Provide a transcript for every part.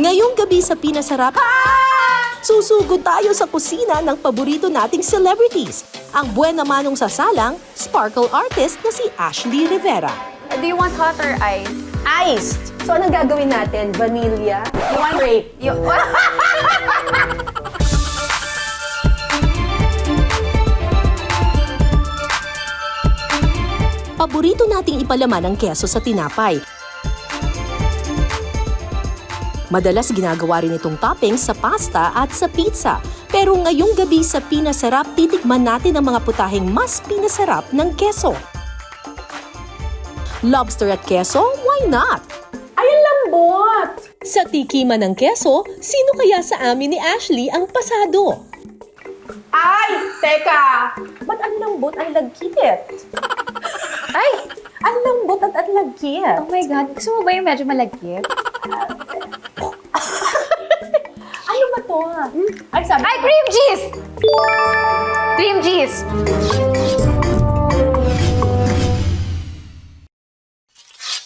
Ngayong gabi sa Pinasarap, susugod tayo sa kusina ng paborito nating celebrities. Ang buena manong sasalang, sparkle artist na si Ashley Rivera. Do you want hot or ice? Iced. So, anong gagawin natin? Vanilla? You want grape? Paborito nating ipalaman ang keso sa tinapay. Madalas ginagawa rin itong topping sa pasta at sa pizza. Pero ngayong gabi sa Pinasarap, titikman natin ang mga putaheng mas pinasarap ng keso. Lobster at keso? Why not? Ay, ang lambot! Sa tikiman ng keso, sino kaya sa amin ni Ashley ang pasado? Ay! Teka! Ba't ang lambot ang lagkit? Ay! Ang lambot at ang lagkit. Oh my God. Gusto mo ba yung medyo malagkit? Ano ba to? Ay, sabi Ay, cream cheese! Cream cheese!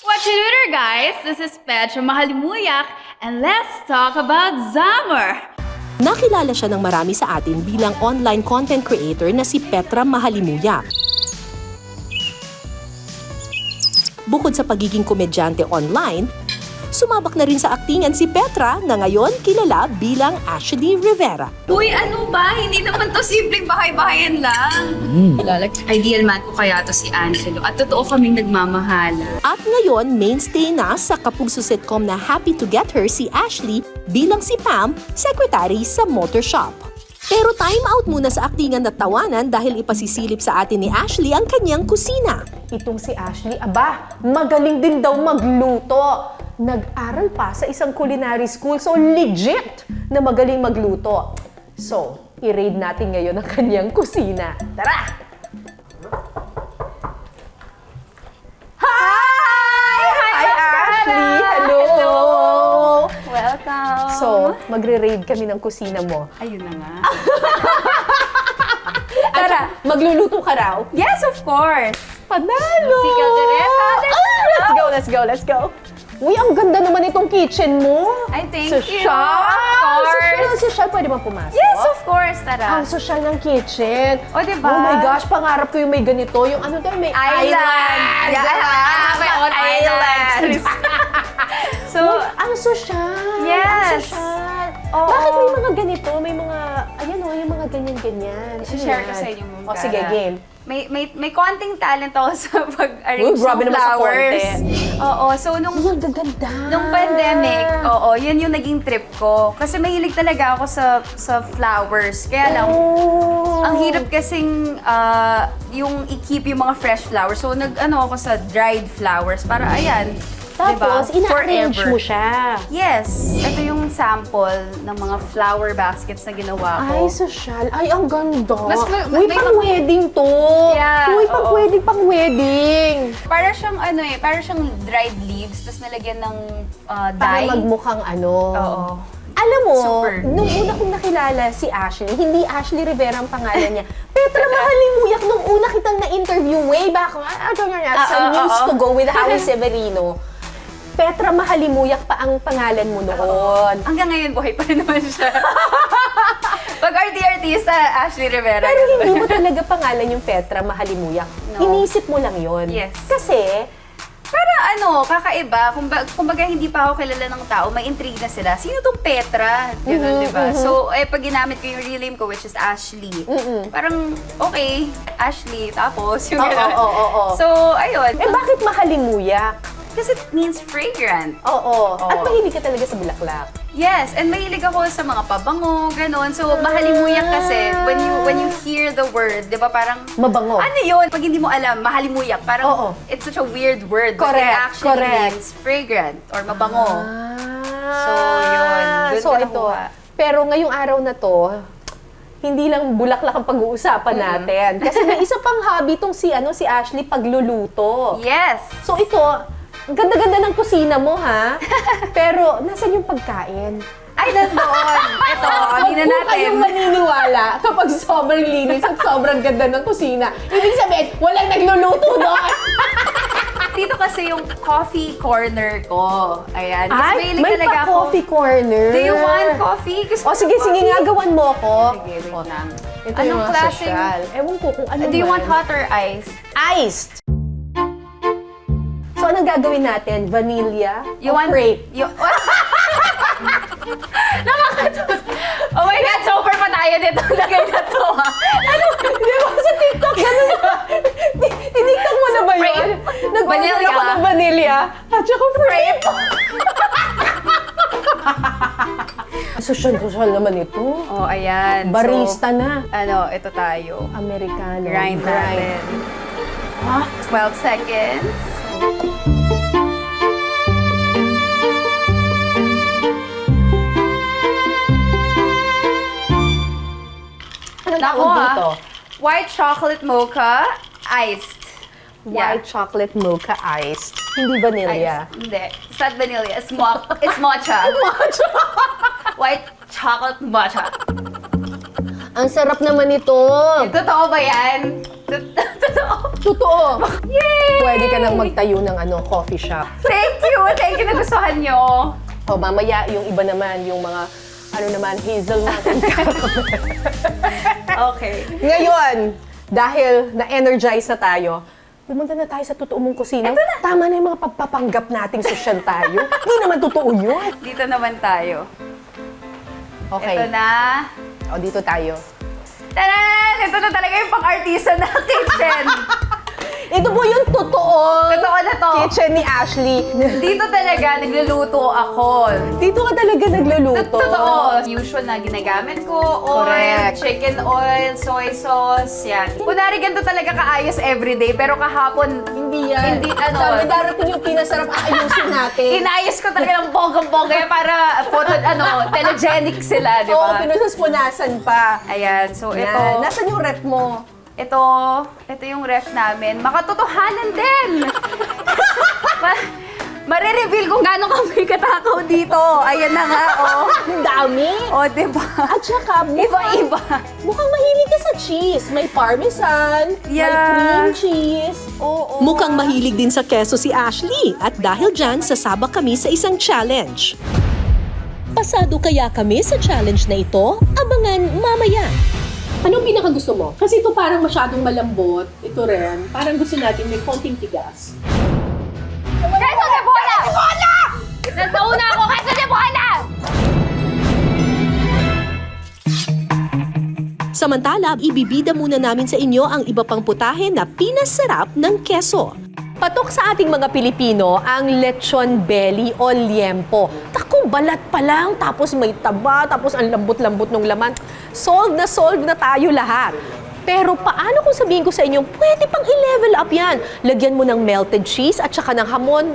What you do there, guys? This is Petra Mahalimuyak, and let's talk about Zammer. Nakilala siya ng marami sa atin bilang online content creator na si Petra Mahalimuyak. Bukod sa pagiging komedyante online, sumabak na rin sa aktingan si Petra na ngayon kilala bilang Ashley Rivera. Uy, ano ba? Hindi naman to simpleng bahay-bahayan lang. Ideal man ko kaya to si Angelo at totoo kaming nagmamahala. At ngayon, mainstay na sa kapugso sitcom na Happy to Get Her si Ashley bilang si Pam, secretary sa motor shop. Pero time out muna sa aktingan at tawanan dahil ipasisilip sa atin ni Ashley ang kanyang kusina. Itong si Ashley, aba, magaling din daw magluto. Nag-aral pa sa isang culinary school, so legit na magaling magluto. So, i-raid natin ngayon ang kanyang kusina. Tara! Hi, Ashley! Hello! Welcome! So, magre-raid kami ng kusina mo. Ayun na nga. Tara, magluluto ka raw? Yes, of course! Panalo! Si Caldereta, Let's go, let's go! Uy, ang ganda naman itong kitchen mo! Ay, thank you! Sosyal! Of course! Sosyal, pwede ba pumasok? Yes, of course! Tara! Ang sosyal ng kitchen. O, diba? Oh my gosh, pangarap ko yung may ganito. Yung ano daw, may Island! Island! So, ang sosyal! Yes. Ang sosyal! Oo. Bakit may mga ganito? May mga, ayan o, yung mga ganyan-ganyan. share ko Ano sa yan? inyo, Ma'am O, sige, Cara. game. May konting talent ako sa pag-arrange Uy, grabe ng naman sa flowers. konti. Oo, so nung Ang gaganda. pandemic, yun yung naging trip ko. Kasi mahilig talaga ako sa flowers. Kaya lang, ang hirap kasing yung i-keep yung mga fresh flowers. So nag-ano ako sa dried flowers para ayan, Tapos, diba? ina-arrange Forever. mo siya. Yes, ito yung sample ng mga flower baskets na ginawa ko. Ay, sosyal. Ay, ang ganda. Mas Uy, may pang-wedding to. Yeah, Uy, oo. pang-wedding. Para siyang para siyang dried leaves, tapos nalagyan ng Para dye. magmukhang ano. Oo. Alam mo, Super. nung una kong nakilala si Ashley, hindi Ashley Rivera ang pangalan niya. Petra Mahalimuyak, nung una kitang na-interview way back, sa News to Go with Howie Severino. Petra Mahalimuyak pa ang pangalan mo noon. Hanggang ngayon, buhay pa rin naman siya. Pag artista, Ashley Rivera. Pero hindi mo talaga pangalan yung Petra Mahalimuyak. No. Inisip mo lang yon. Yes. Kasi, Para kakaiba. Kumbaga hindi pa ako kilala ng tao, may intrigue na sila. Sino tong Petra? Ganun, di ba? So, pag ginamit ko yung real name ko, which is Ashley, parang, okay, Ashley, tapos yung gano'n. oo. So, ayun. bakit Mahalimuyak? Kasi it means fragrant. Oo. At mahilig ka talaga sa bulaklak. Yes, and mahilig ako sa mga pabango, gano'n. So, mahalimuyak kasi, when you hear the word, di ba parang, Mabango. ano yun? Pag hindi mo alam, mahalimuyak, parang Oo. it's such a weird word. But it Correct, actually correct. means fragrant or mabango. So, yun. Doon So, ko ito. nakuha. Pero ngayong araw na to, hindi lang bulaklak ang pag-uusapan natin. Kasi may isa pang hobby tong si Ashley, pagluluto. Yes! So ito, ang ganda-ganda ng kusina mo, ha? Pero, nasan yung pagkain? Ay, nandoon. Ito, hindi na Huwag po natin. kayong maniniwala kapag sobrang linis at sobrang ganda ng kusina. Ibig sabihin, walang nagluluto doon. Dito kasi yung coffee corner ko. Ayan. Kasi Ay, mahilig may talaga ako. pa-coffee corner. Do you want coffee? Gusto O sige, mo sige coffee? nga, gawan mo ko. Sige, wait O, lang. Ito Anong yung mga klaseng- social. Ewan ko kung ano Do you man. want hot or iced? Iced. So, anong gagawin natin? Vanilla? You o want... crepe? Nakakatawa. Oh my God, super pa tayo dito. Lagay na to, ha? Di ba sa TikTok, ganun ba? Tiniktok mo na ba yun? Crepe. Nag-order Vanilla. ako ng vanilla. At saka crepe. Social naman ito. Oh, ayan. Barista So, na. ano, ito tayo. Americano. Grind natin. 12 seconds. Anong Nako, tawag dito? White chocolate mocha, iced. White chocolate mocha iced. Hindi vanilla. Iced. Hindi. It's not vanilla. It's matcha. White chocolate matcha. Ang sarap naman ito. Totoo ba yan? Totoo. Totoo. Yay! Pwede ka nang magtayo ng coffee shop. Thank you. Thank you na gustuhan nyo. O mamaya, yung iba naman, yung mga hazelnut and caramel. Okay. Ngayon, dahil na-energize na tayo, pumunta na tayo sa totoo mong kusina. Tama na yung mga pagpapanggap nating sosyal tayo. Hindi naman totoo yun. Dito naman tayo. Okay. Ito na. O, dito tayo. Taran! Ito na talaga yung pang-artista na kitchen. Ito po yung totoo Totoo na to. kitchen ni Ashley. Dito talaga nagluluto ako. Dito ka talaga nagluluto. Totoo. Usual na ginagamit ko, oil, Correct. chicken oil, soy sauce, yan. Kunwari ganito talaga kaayos everyday, pero kahapon, Hindi yan. Hindi, ano. Sabi, darating yung pinasarap, aayusin natin. inayos ko talaga ng bonggang-bongga yan para telegenic sila, di Oo, ba? pinusas-punasan pa. Ayan, so ito, Yan. Nasaan yung rep mo? ito yung ref namin. Makatotohanan din! Marireveal kung gaano kami katakaw dito. Ayan na nga, oh. Ang dami. Oh, di ba? At saka, Iba-iba. mukhang mahilig ka sa cheese. May parmesan, may Yeah. cream cheese. Oo. Mukhang mahilig din sa keso si Ashley at dahil dyan sasabak kami sa isang challenge. Pasado kaya kami sa challenge na ito? Abangan mamaya. Anong pinaka gusto mo? Kasi ito parang masyadong malambot. Ito rin. Parang gusto natin may konting tigas. Keso de bola! Bola! Nagpauna ako, keso de bola! Samantala, ibibida muna namin sa inyo ang iba pang putahe na pinasarap ng keso. Patok sa ating mga Pilipino ang lechon belly o liempo. Taku, balat pa lang, tapos may taba, tapos ang lambot-lambot ng laman. Solve na tayo lahat. Pero paano kung sabihin ko sa inyo, pwede pang i-level up yan. Lagyan mo ng melted cheese at saka ng hamon.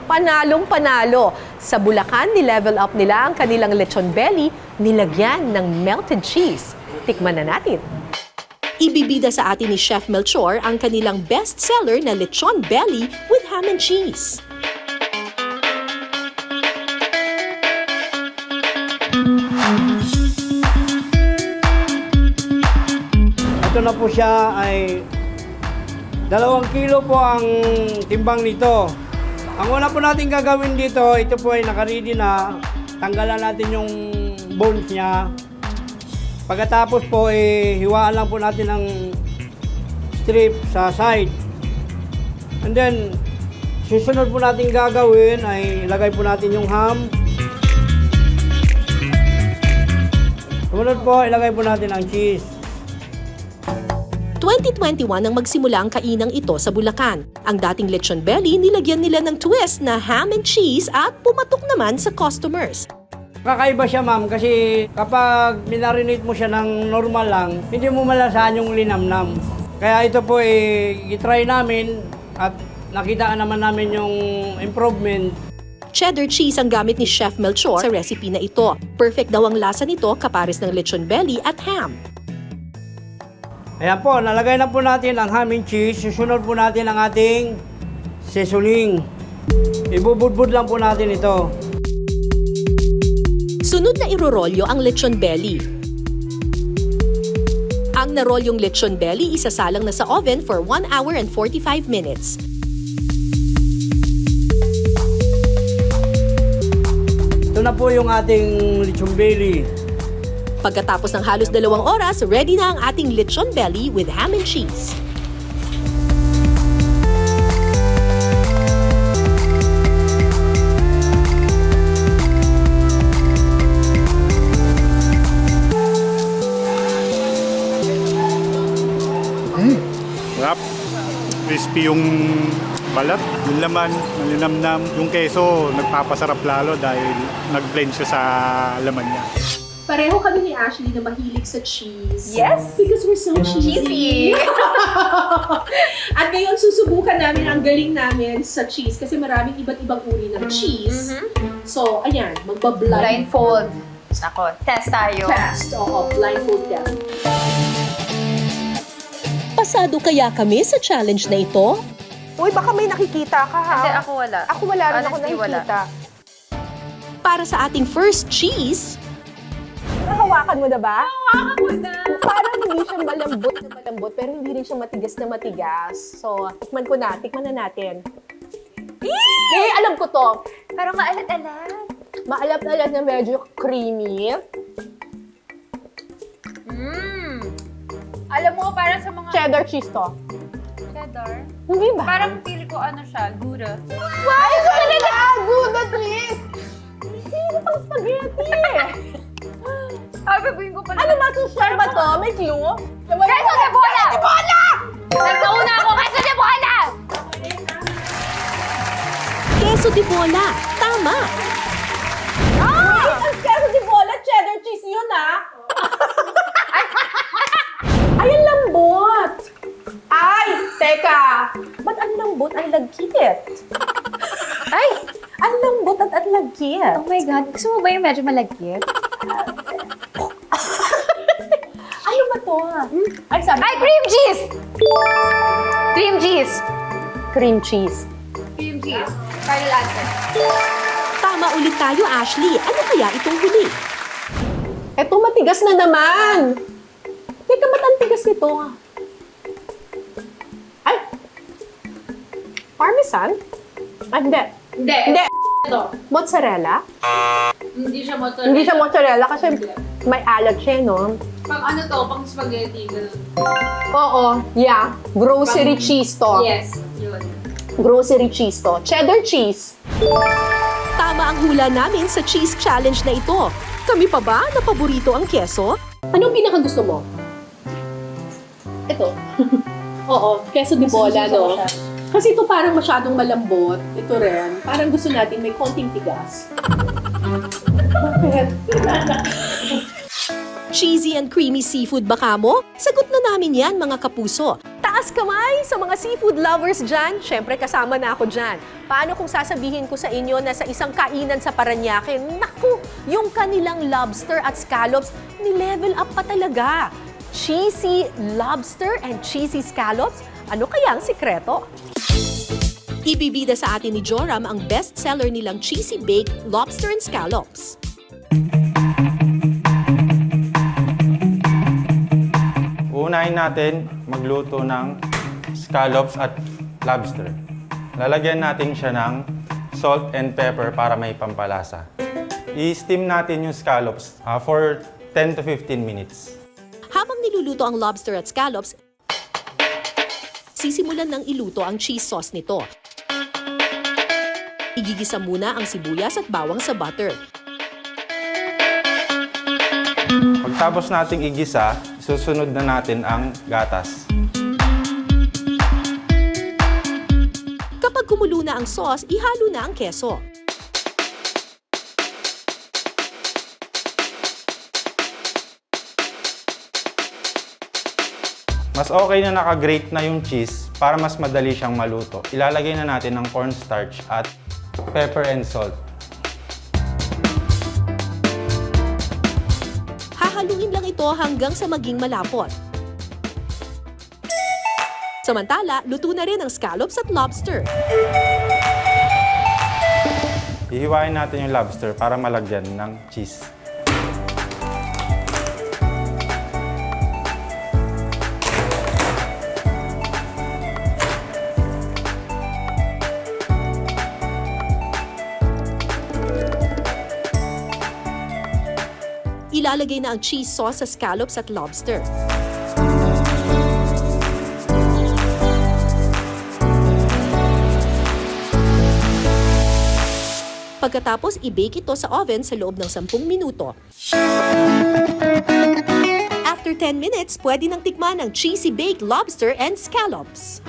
Panalong-panalo. Sa Bulacan, ni-level up nila ang kanilang lechon belly, nilagyan ng melted cheese. Tikman na natin. Ibibida sa atin ni Chef Melchor ang kanilang best-seller na lechon belly with ham and cheese. Ito na po siya ay 2 kilo po ang timbang nito. Ang una po natin gagawin dito, ito po ay nakaready na. Tanggalan natin yung bones niya. Pagkatapos po, hiwaan lang po natin ng strip sa side. And then, susunod po natin gagawin ay ilagay po natin yung ham. Sumunod po, ilagay po natin ang cheese. 2021 nang magsimula ang kainang ito sa Bulacan. Ang dating lechon belly nilagyan nila ng twist na ham and cheese at pumatok naman sa customers. Kakaiba siya, ma'am, kasi kapag minarinate mo siya ng normal lang, hindi mo malasahan yung linamnam. Kaya ito po i-try namin at nakita naman namin yung improvement. Cheddar cheese ang gamit ni Chef Melchor sa recipe na ito. Perfect daw ang lasa nito kapares ng lechon belly at ham. Ayan po, nalagay na po natin ang ham and cheese. Susunod po natin ang ating seasoning. Ibubudbud lang po natin ito. Sunod na irorolyo ang lechon belly. Ang narolyong lechon belly isasalang na sa oven for 1 hour and 45 minutes. po yung ating lechon belly. Pagkatapos ng halos 2 oras, ready na ang ating lechon belly with ham and cheese. Sarap. Crispy yung balat, yung laman, malinamnam. Yung keso, nagpapasarap lalo dahil nag-blend siya sa laman niya. Pareho kami ni Ashley na mahilig sa cheese. Yes! Because we're so cheesy. At ngayon, susubukan namin ang galing namin sa cheese kasi maraming iba't ibang uri ng cheese. So, ayan, magbablind Blindfold. Ako, test tayo. test. Oo, blindfold test. Pasado kaya kami sa challenge na ito? Uy, baka may nakikita ka, ha? Hindi, ako wala. Ako wala rin ako Honestly, wala. nakikita. Para sa ating first cheese, Nahawakan mo na ba? Nahawakan mo na. Parang hindi siya malambot, pero hindi rin siya matigas na matigas. So, tikman na natin. Eh, alam ko to. Pero maalat-alat. Maalap-alat na medyo creamy. Alam mo, parang sa mga Cheddar cheese to. cheddar, Hindi ba? parang feel ko ano siya, gouda. Wow! Gouda! Gouda cheese! Hindi pang spaghetti! Sabi ko pala. Ano ba? Sushar ba to? May clue? Queso de bola! De bola! Nagkauna ako, queso de bola! queso de bola. Tama! Wait, ang queso de bola, cheddar cheese yun, ah! Ay, ang lambot! Ay, teka! Ba't ang lambot ay lagkit? Ay! Ang lambot at ang lagkit. Oh my God, gusto mo ba yung medyo malagkit? Ano ba to? Ay, sabi Ay, cream cheese! Cream cheese! cream cheese. Cream cheese. Final answer. Tama ulit tayo, Ashley. Ano kaya itong huli? Eto, matigas na naman! Teka, ba't ang tigas nito? Ay! Parmesan? Ay, hindi. Hindi. Hindi. Ito. Mozzarella? Hindi siya mozzarella. Hindi siya mozzarella kasi may alat siya, no? Pang ano to, pang spaghetti. Ganun. Oo, yeah. Grocery cheese to. Yes, yun. Grocery cheese to. Cheddar cheese. Tama ang hula namin sa cheese challenge na ito. Kami pa ba na paborito ang keso? Anong pinakagusto mo? Ito. Oo, queso de bola, no? Kasi ito parang masyadong malambot. Ito rin. Parang gusto natin may konting tigas. Cheesy and creamy seafood ba kamo? Sagot na namin yan, mga kapuso. Taas kamay sa mga seafood lovers dyan. Siyempre, kasama na ako dyan. Paano kung sasabihin ko sa inyo na sa isang kainan sa Parañaque, naku, yung kanilang lobster at scallops, ni-level up pa talaga. Cheesy lobster and cheesy scallops? Ano kaya ang sikreto? Ibibida sa atin ni Joram ang best-seller nilang cheesy baked lobster and scallops. Uunahin natin magluto ng scallops at lobster. Lalagyan natin siya ng salt and pepper para may pampalasa. I-steam natin yung scallops for 10 to 15 minutes. Habang niluluto ang lobster at scallops, sisimulan ng iluto ang cheese sauce nito. Igigisa muna ang sibuyas at bawang sa butter. Pagtapos nating igisa, susunod na natin ang gatas. Kapag kumulo na ang sauce, ihalo na ang keso. Mas okay na naka-grate na yung cheese para mas madali siyang maluto. Ilalagay na natin ng cornstarch at pepper and salt. Hahaluin lang ito hanggang sa maging malapot. Samantala, luto na rin ang scallops at lobster. Hihiwain natin yung lobster para malagyan ng cheese. Ilalagay na ang cheese sauce sa scallops at lobster. Pagkatapos, i-bake ito sa oven sa loob ng 10 minuto. After 10 minutes, pwede nang tikman ang cheesy baked lobster and scallops.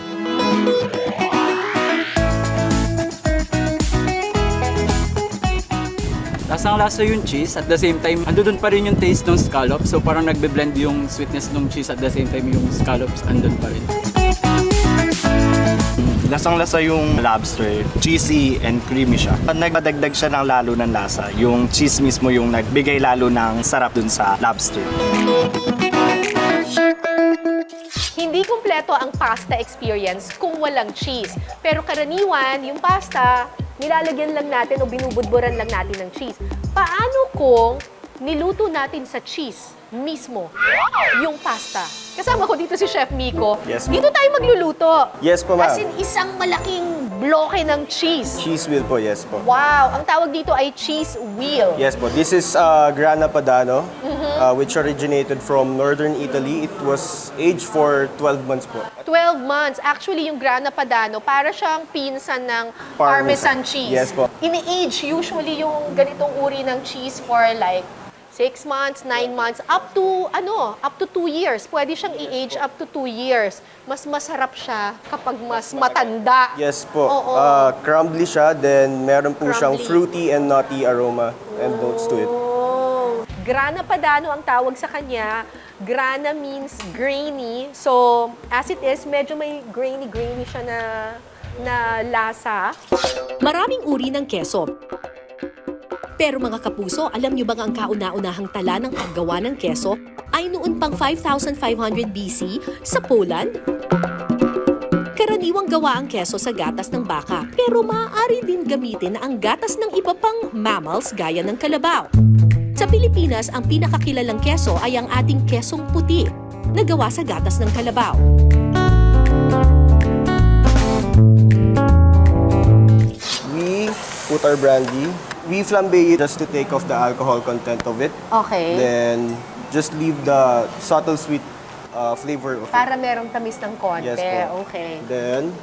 Lasang-lasa yung cheese, at the same time, andun pa rin yung taste ng scallops. So parang nagbe-blend yung sweetness ng cheese, at the same time yung scallops andun pa rin. Lasang-lasa yung lobster. Cheesy and creamy siya. Nagpadagdag siya ng lalo ng lasa. Yung cheese mismo yung nagbigay lalo ng sarap dun sa lobster. Hindi kumpleto ang pasta experience kung walang cheese. Pero karaniwan, yung pasta, nilalagyan lang natin o binubudburan lang natin ng cheese. Paano kung niluto natin sa cheese mismo yung pasta? Kasama ko dito si Chef Miko. Yes, ma'am. Dito tayo magluluto. Yes po, ma'am. As in, isang malaking bloke ng cheese. Cheese wheel po, yes po. Wow! Ang tawag dito ay cheese wheel. Yes po. This is Grana Padano, which originated from northern Italy. It was aged for 12 months po. 12 months. Actually, yung Grana Padano, para siyang pinsan ng Parmesan cheese. Yes po. Ini-age usually yung ganitong uri ng cheese for like 6 months, 9 months, up to 2 years. Pwede siyang i-age up to 2 years. Mas masarap siya kapag mas matanda. Yes po. Oo. Crumbly siya, then meron po siyang Crumbly. fruity and nutty aroma and notes to it. Oh. Grana Padano ang tawag sa kanya. Grana means grainy. So, as it is, medyo may grainy siya na lasa. Maraming uri ng keso. Pero mga kapuso, alam niyo bang ang kauna-unahang tala ng paggawa ng keso ay noon pang 5,500 BC sa Poland? Karaniwang gawa ang keso sa gatas ng baka, pero maaari din gamitin ang gatas ng iba pang mammals gaya ng kalabaw. Sa Pilipinas, ang pinakakilalang keso ay ang ating kesong puti na gawa sa gatas ng kalabaw. We put our brandy. We flambe it just to take off the alcohol content of it. Okay. Then, just leave the subtle sweet flavor of it. Para merong tamis ng konti. Yes po. Okay. Then,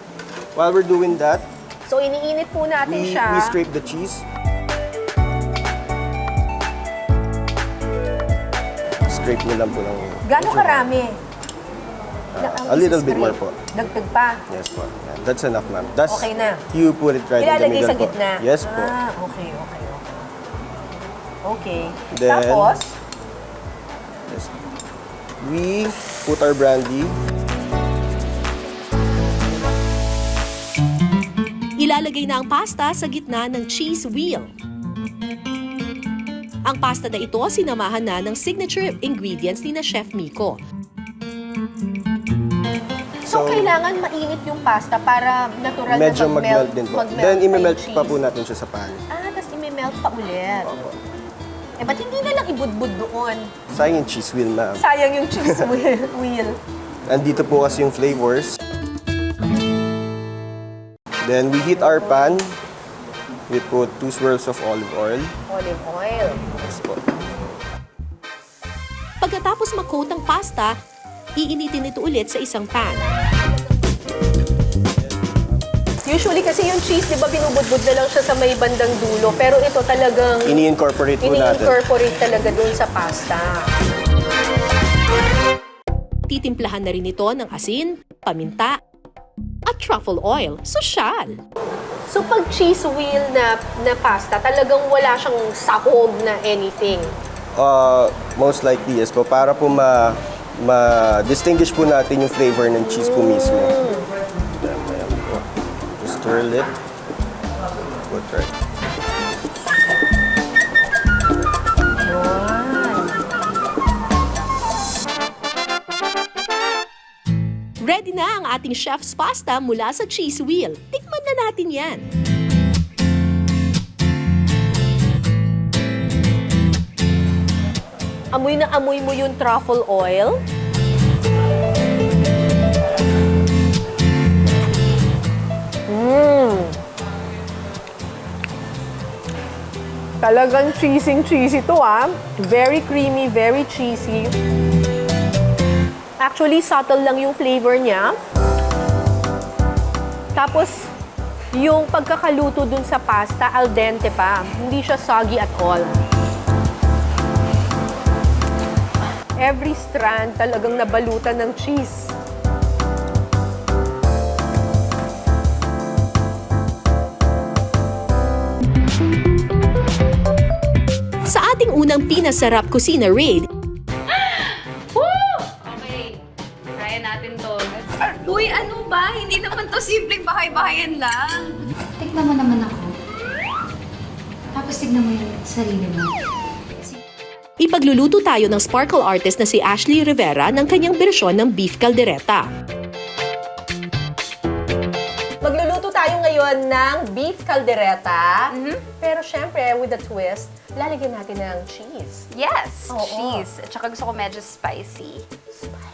while we're doing that, So, iniinit po natin we siya. scrape the cheese. Scrape nyo lang po lang. Gano'ng karami? A little bit more po. Dagdag pa. Yes po. Yan. That's enough, ma'am. That's, Okay na. You put it right in the Ilalagay middle sa po. gitna. Yes po. Okay. Okay. Then- Tapos, Yes. We put our brandy. Ilalagay na ang pasta sa gitna ng cheese wheel. Ang pasta na ito sinamahan na ng signature ingredients ni na Chef Miko. so kailangan mainit yung pasta para natural Medyo na mag-melt din po. mag-melt Then, pa yung imemelt pa cheese. po natin siya sa pan. Tapos imemelt pa ulit. Eh, ba't hindi na lang ibudbud doon? Sayang yung cheese wheel, ma'am. Sayang yung cheese wheel. Andito po kasi yung flavors. Then, we heat our pan. We put 2 swirls of olive oil. Olive oil. Yes po. Pagkatapos mag-coat ang pasta, iinitin ito ulit sa isang pan. Usually kasi yung cheese, di ba, binubudbud na lang siya sa may bandang dulo. Pero ito talagang Ini-incorporate po natin. ini-incorporate talaga dun sa pasta. Titimplahan na rin ito ng asin, paminta, at truffle oil. Sosyal! So pag cheese wheel na pasta, talagang wala siyang sahog na anything. Most likely, yes po. Para po ma-distinguish po natin yung flavor ng cheese po mismo. Ayan po. Just twirl it. Put right. Ready na ang ating chef's pasta mula sa cheese wheel. Tikman na natin yan. Amoy na amoy mo yung truffle oil. Talagang cheesy to ah. Very creamy, very cheesy. Actually, subtle lang yung flavor niya. Tapos, yung pagkakaluto dun sa pasta, al dente pa. Hindi siya soggy at all. Every strand talagang nabalutan ng cheese. Sa ating unang pinasarap kusina raid, Okay. Kaya natin to. Uy, ano ba? Hindi naman to simpleng bahay-bahayan lang. Tignan mo naman ako. Tapos tignan mo yung sarili mo. ipagluluto tayo ng sparkle artist na si Ashley Rivera ng kanyang bersyon ng beef caldereta. Magluluto tayo ngayon ng beef caldereta. Pero syempre, with a twist, lalagyan natin ng cheese. Yes, Oo. cheese. At saka gusto ko medyo spicy.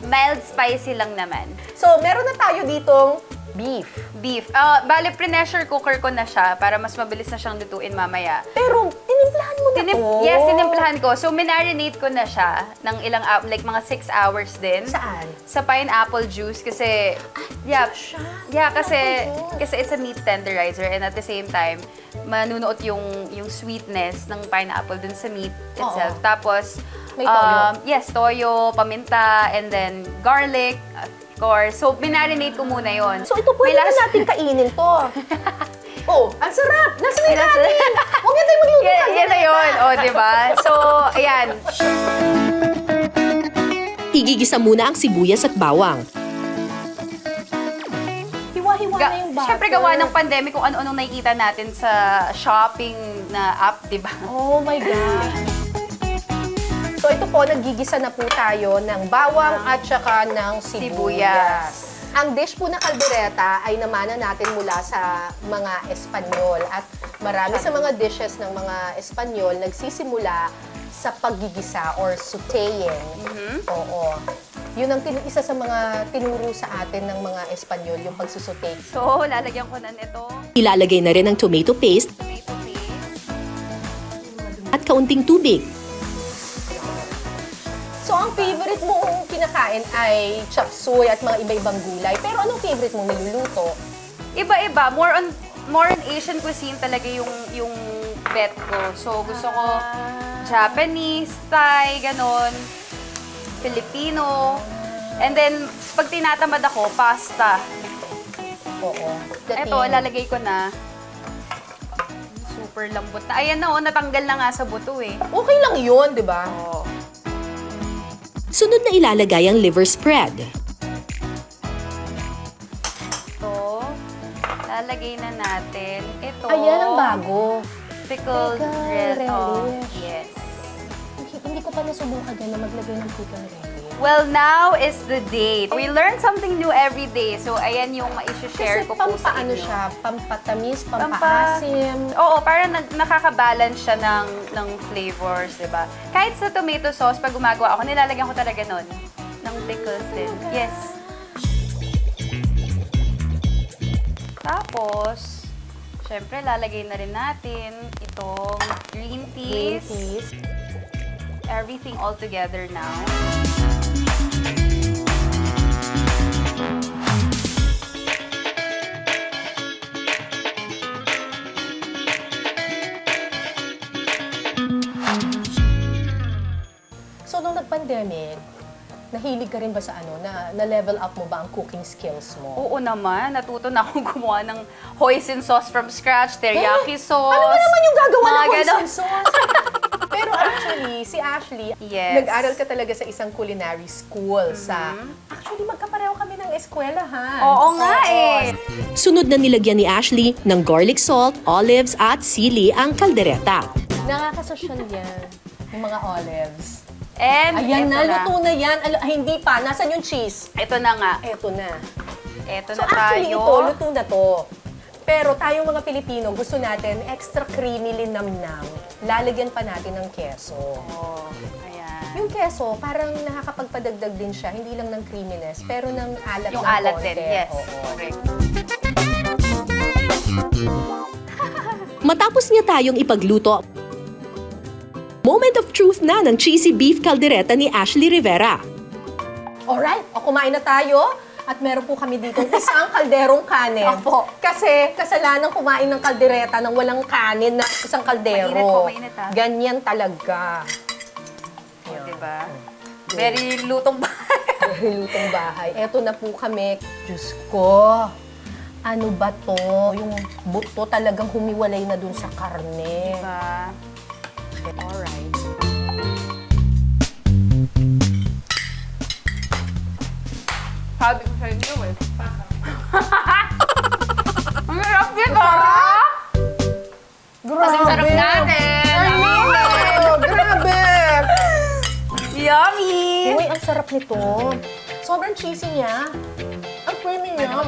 Mild spicy lang naman. So, meron na tayo ditong beef. Beef. Bale, pre-pressure cooker ko na siya para mas mabilis na siyang lutuin mamaya. Pero, tinimplahan mo na to. Yes, tinimplahan ko. So, minarinate ko na siya ng ilang, like mga 6 hours din. Saan? Sa pineapple juice kasi, kasi it's a meat tenderizer and at the same time, manunuot yung sweetness ng pineapple dun sa meat itself. Oo. Tapos, May toyo. yes, toyo, paminta, and then garlic, of course. So, minarinate ko muna yon. So, ito pwede na natin kainin to. Oh, ang sarap! Nasa na natin! Huwag na tayo magluluto Yan na yun, diba? So, ayan. Igigisa muna ang sibuyas at bawang. Hiwa-hiwa na yung butter. Siyempre, gawa ng pandemic kung ano-anong nakikita natin sa shopping na app, diba? Oh my God. So ito po, naggigisa na po tayo ng bawang at saka ng sibuyas. Ang dish po na kaldereta ay namana natin mula sa mga Espanyol. At marami sa mga dishes ng mga Espanyol nagsisimula sa paggigisa or sautéing. Oo. Yun ang isa sa mga tinuro sa atin ng mga Espanyol, yung pagsusauté. So, lalagyan ko na nito. Ilalagay na rin ang tomato paste Tomato paste. at kaunting tubig. So, ang favorite mong kinakain ay chop suey at mga iba-ibang gulay. Pero anong favorite mong niluluto? Iba-iba. More on Asian cuisine talaga yung bet ko. So, gusto ko Japanese, Thai, ganon. Filipino. And then, pag tinatamad ako, pasta. Oo. Eto, lalagay ko na. Super lambot na. Ayan na, natanggal na nga sa buto eh. Okay lang yun, di ba? Oh. Sunod na ilalagay ang liver spread. Ito, lalagay na natin. Ito. Ayan ang bago. Pickled Pickle red. Oh, relish. yes. Hindi ko pa nasubukan yan na maglagay ng pickle relish. Well, now is the day. We learn something new every day. So, ayan yung ma-share Kasi ko po sa pampaano inyo. siya, pampatamis, pampaasim. Oo, parang nakaka-balance siya ng flavors, di ba? Kahit sa tomato sauce, pag gumagawa ako, nilalagyan ko talaga nun. Ng pickles din. Yes. Tapos, syempre, lalagay na rin natin itong green Green peas. peas. Everything all together now. So, nung nag-pandemic, nahilig ka rin ba sa na-level up mo ba ang cooking skills mo? Oo naman, natuto na akong gumawa ng hoisin sauce from scratch, teriyaki sauce. Ano ba naman yung gagawa mga ng ganon. hoisin sauce? Pero actually, si Ashley, Yes. nag-aral ka talaga sa isang culinary school Actually, magkapareho kami ng eskwelahan. Oo nga eh. Sunod na nilagyan ni Ashley ng garlic salt, olives at sili ang kaldereta. Nakakasosyal yan, yung mga olives. And Ayan ito na, luto na yan. Hindi pa. Nasaan yung cheese? Ito na nga. Eto na. Ito So na actually, tayo. ito, luto na to. Pero tayong mga Pilipino, gusto natin extra creamy linamnam. Lalagyan pa natin ng keso. Oh, ayan. Yung keso, parang nakakapagpadagdag din siya, hindi lang ng creaminess, pero ng alat Yung ng alat konti. din, yes. Oo. Correct. Matapos niya tayong ipagluto, Moment of truth na ng cheesy beef caldereta ni Ashley Rivera. Alright, o kumain na tayo. At meron po kami dito isang kalderong kanin. Opo. Kasi kasalanan kumain ng kaldereta ng walang kanin na isang kaldero. Mainit po, mainit ha. Ganyan talaga. O, diba? Very lutong bahay. Lutong bahay. Eto na po kami. Diyos ko. Ano ba to? Yung buto talagang humiwalay na dun sa karne. Diba? Alright. Sabi ko sa inyo eh. Ang sarap dito! Grabe! Ang sarap natin! Grabe! Yummy! Uy, ang sarap nito. Sobrang cheesy niya. Ang creamy niya.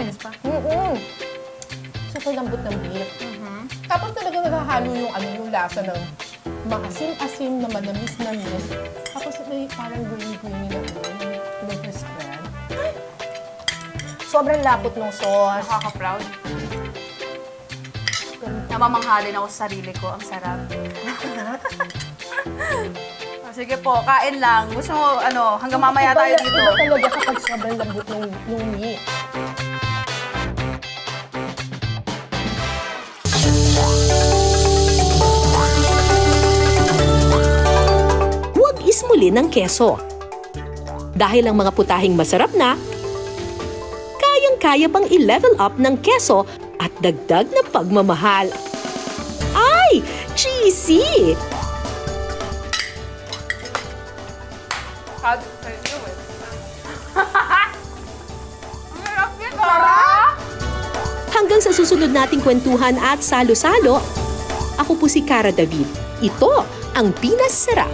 Super lambot ng beef. Tapos talaga naghahalo yung yung lasa ng maasim-asim na manamis-namis. Tapos may parang green-green na liver spread. Sobrang lapot ng sauce. Nakaka-proud. Namamanghalin ako sa sarili ko. Ang sarap. Sige po, kain lang. Gusto mo, hanggang mamaya tayo dito. Iba talaga kapag sobrang lambot ng meat. Huwag ismulin ng keso. Dahil ang mga putahing masarap na, kayang-kaya pang i-level up ng keso at dagdag na pagmamahal. Ay! Cheesy! Sabi ko sa inyo eh. Ang sarap nito! Hanggang sa susunod nating kwentuhan at salo-salo, ako po si Cara David. Ito ang Pinas Sarap.